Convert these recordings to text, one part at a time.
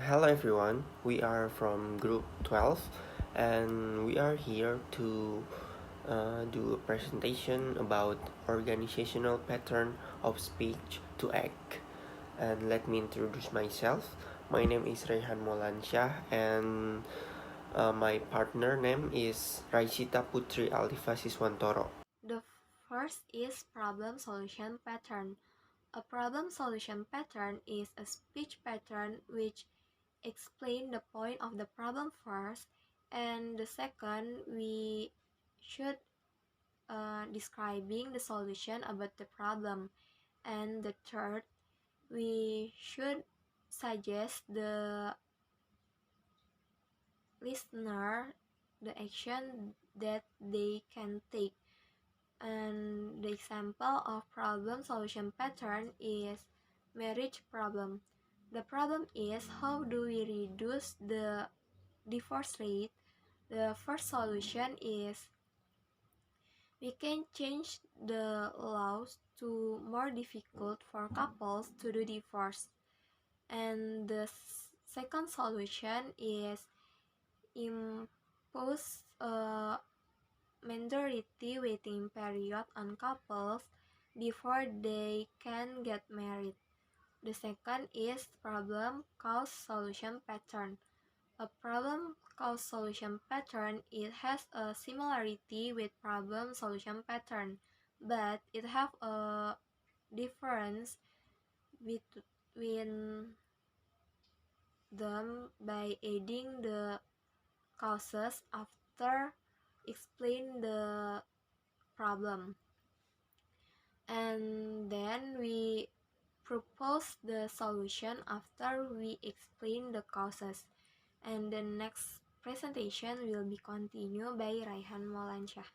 Hello everyone, we are from group 12 and we are here to do a presentation about organizational pattern of speech to act. And let me introduce myself. My name is Raihan Maulansyah and my partner name is Raysita Putri Alifa Siswantoro. The first is problem solution pattern. A problem solution pattern is a speech pattern which explains the point of the problem first, and the second we should describing the solution about the problem, and the third we should suggest the listener the action that they can take. And the example of problem solution pattern is marriage problem. The problem is how do we reduce the divorce rate? The first solution is we can change the laws to more difficult for couples to do divorce. And the second solution is impose a majority waiting period on couples before they can get married. The second is problem cause solution pattern. A problem cause solution pattern, it has a similarity with problem solution pattern, but it have a difference between them by adding the causes after explain the problem. And then we propose the solution after we explain the causes. And the next presentation will be continued by Raihan Maulansyah.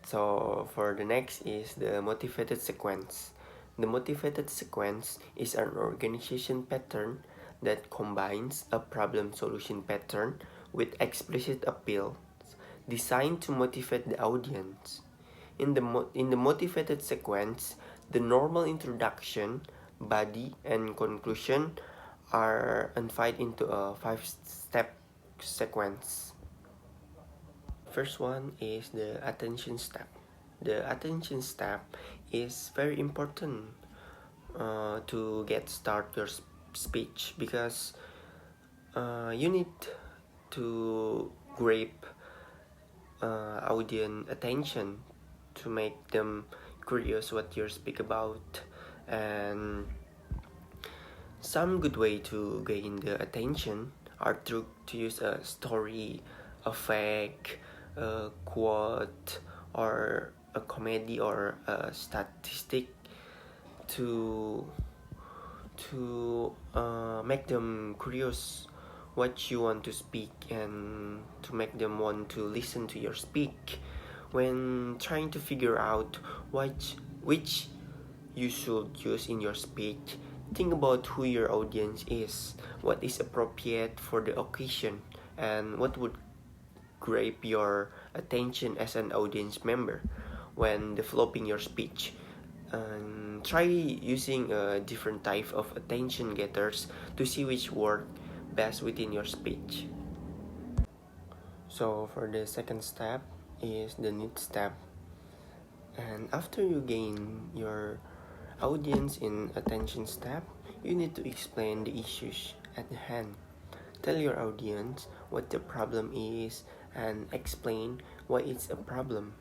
So for the next is the motivated sequence. The motivated sequence is an organization pattern that combines a problem solution pattern with explicit appeal designed to motivate the audience. In the motivated sequence, the normal introduction, body, and conclusion are divided into a 5-step sequence. First one is the attention step. The attention step is very important to get start your speech because you need to grab audience attention to make them curious what you speak about. And some good way to gain the attention are to use a story, a fact, a quote, or a comedy or a statistic to make them curious what you want to speak and to make them want to listen to your speak. When trying to figure out which you should use in your speech, think about who your audience is, what is appropriate for the occasion, and what would grab your attention as an audience member when developing your speech. And try using a different type of attention getters to see which work best within your speech. So for the second step is the need step. And after you gain your audience in attention step, you need to explain the issues at hand. Tell your audience what the problem is and explain why it's a problem.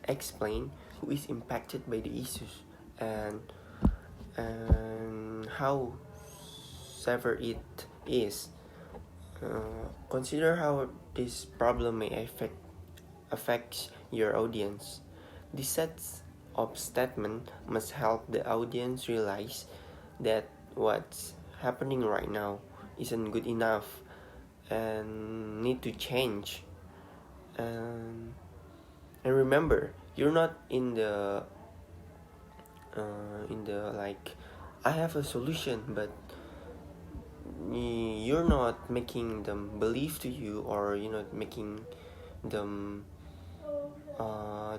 Explain who is impacted by the issues and how severe it is. Consider how this problem may affect your audience. This sets of statement must help the audience realize that what's happening right now isn't good enough and need to change. And remember, you're not in the like I have a solution, but you're not making them believe to you, or you're not making them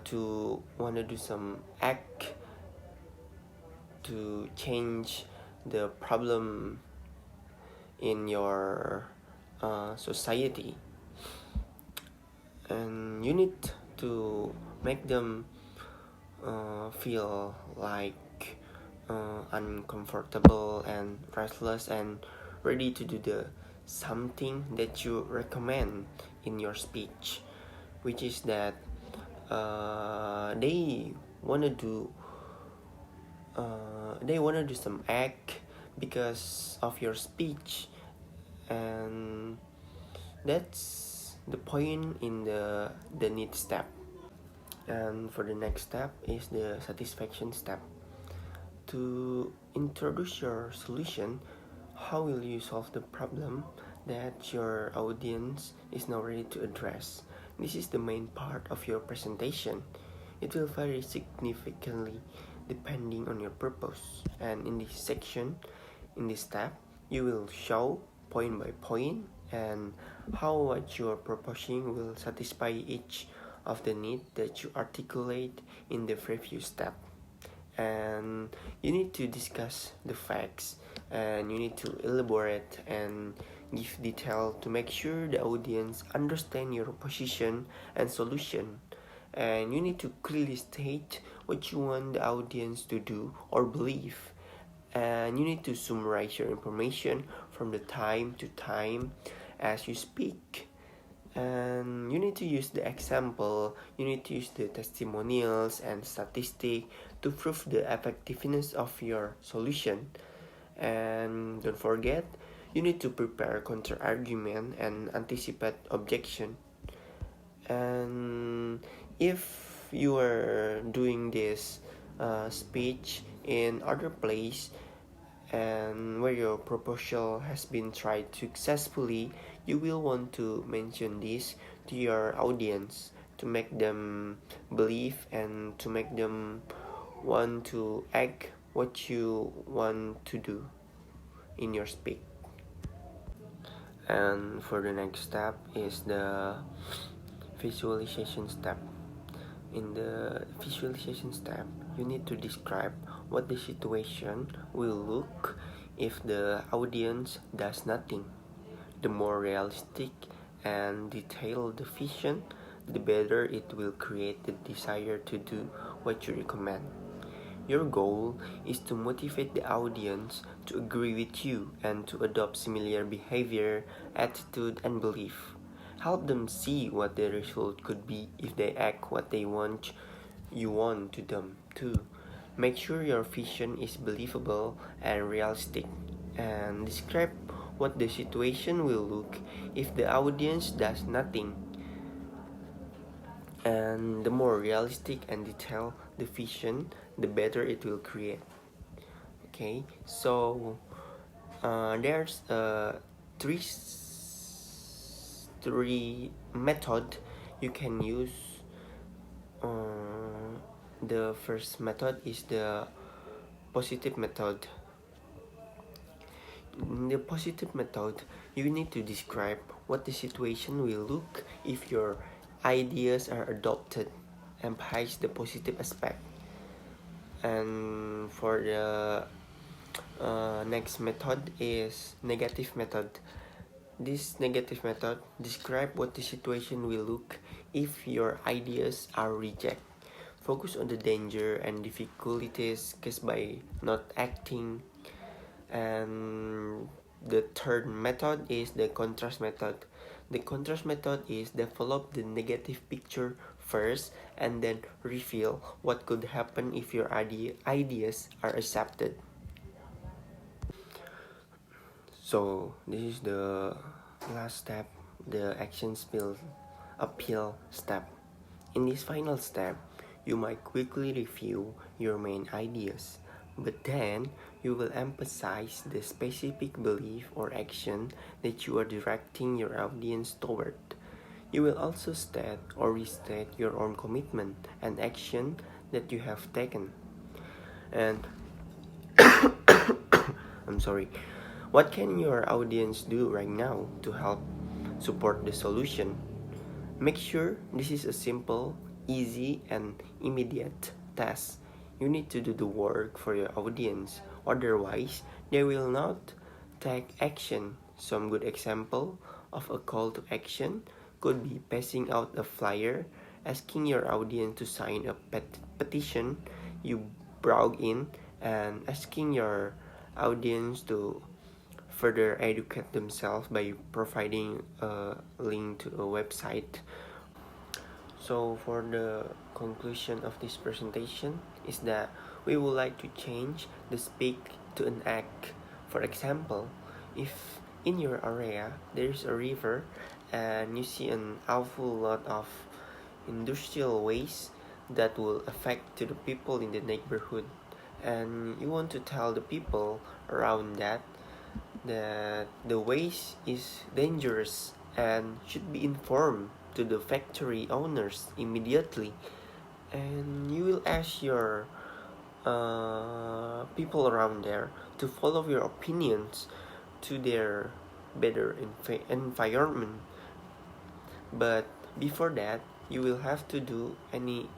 to want to do some act to change the problem in your society, and you need to make them feel like uncomfortable and restless and ready to do the something that you recommend in your speech, which is that they wanna do some act because of your speech, and that's the point in the need step. And for the next step is the satisfaction step. To introduce your solution, how will you solve the problem that your audience is now ready to address? This is the main part of your presentation. It will vary significantly depending on your purpose. And in this section, in this step, you will show point by point and how what you are proposing will satisfy each of the need that you articulate in the previous step. And you need to discuss the facts, and you need to elaborate and give detail to make sure the audience understand your position and solution. And you need to clearly state what you want the audience to do or believe, and you need to summarize your information from the time to time as you speak. And you need to use the example, you need to use the testimonials and statistics to prove the effectiveness of your solution. And don't forget, you need to prepare counter argument and anticipate objection. And if you are doing this speech in other place and where your proposal has been tried successfully, you will want to mention this to your audience to make them believe and to make them want to act what you want to do in your speech. And for the next step is the visualization step. In the visualization step, you need to describe what the situation will look if the audience does nothing. The more realistic and detailed the vision, the better it will create the desire to do what you recommend. Your goal is to motivate the audience to agree with you and to adopt similar behavior, attitude, and belief. Help them see what the result could be if they act what you want to them to. Make sure your vision is believable and realistic, and describe what the situation will look if the audience does nothing. And the more realistic and detailed the vision, the better it will create. Okay, so there's three method you can use. The first method is the positive method. In the positive method, you need to describe what the situation will look if your ideas are adopted, emphasize the positive aspect. And for the next method is negative method. This negative method describe what the situation will look if your ideas are rejected. Focus on the danger and difficulties caused by not acting. And the third method is the contrast method. The contrast method is develop the negative picture first and then reveal what could happen if your ideas are accepted. So this is the last step, the action appeal step. In this final step, you might quickly review your main ideas, but then you will emphasize the specific belief or action that you are directing your audience toward. You will also state or restate your own commitment and action that you have taken. And I'm sorry. What can your audience do right now to help support the solution? Make sure this is a simple, easy, and immediate task. You need to do the work for your audience, otherwise, they will not take action Some good example of a call to action could be passing out a flyer, asking your audience to sign a petition you brought in, and asking your audience to further educate themselves by providing a link to a website. So for the conclusion of this presentation is that we would like to change the speak to an act. For example, if in your area there is a river and you see an awful lot of industrial waste that will affect to the people in the neighborhood, and you want to tell the people around that the waste is dangerous and should be informed to the factory owners immediately, and you will ask your people around there to follow your opinions to their better environment. But before that, you will have to do any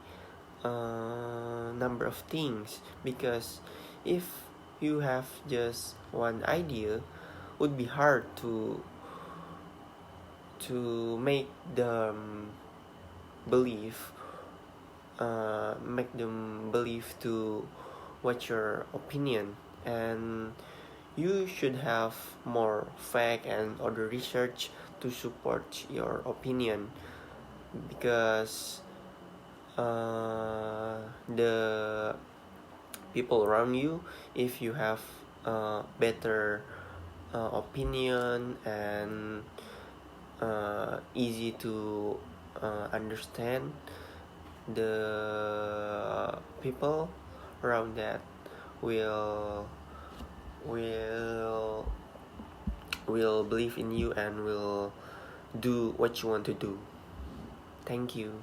number of things, because if you have just one idea, would be hard to believe make them believe to what your opinion, and you should have more fact and other research to support your opinion, because the people around you, if you have better opinion and easy to understand, the people around that will will will believe in you and will do what you want to do. Thank you.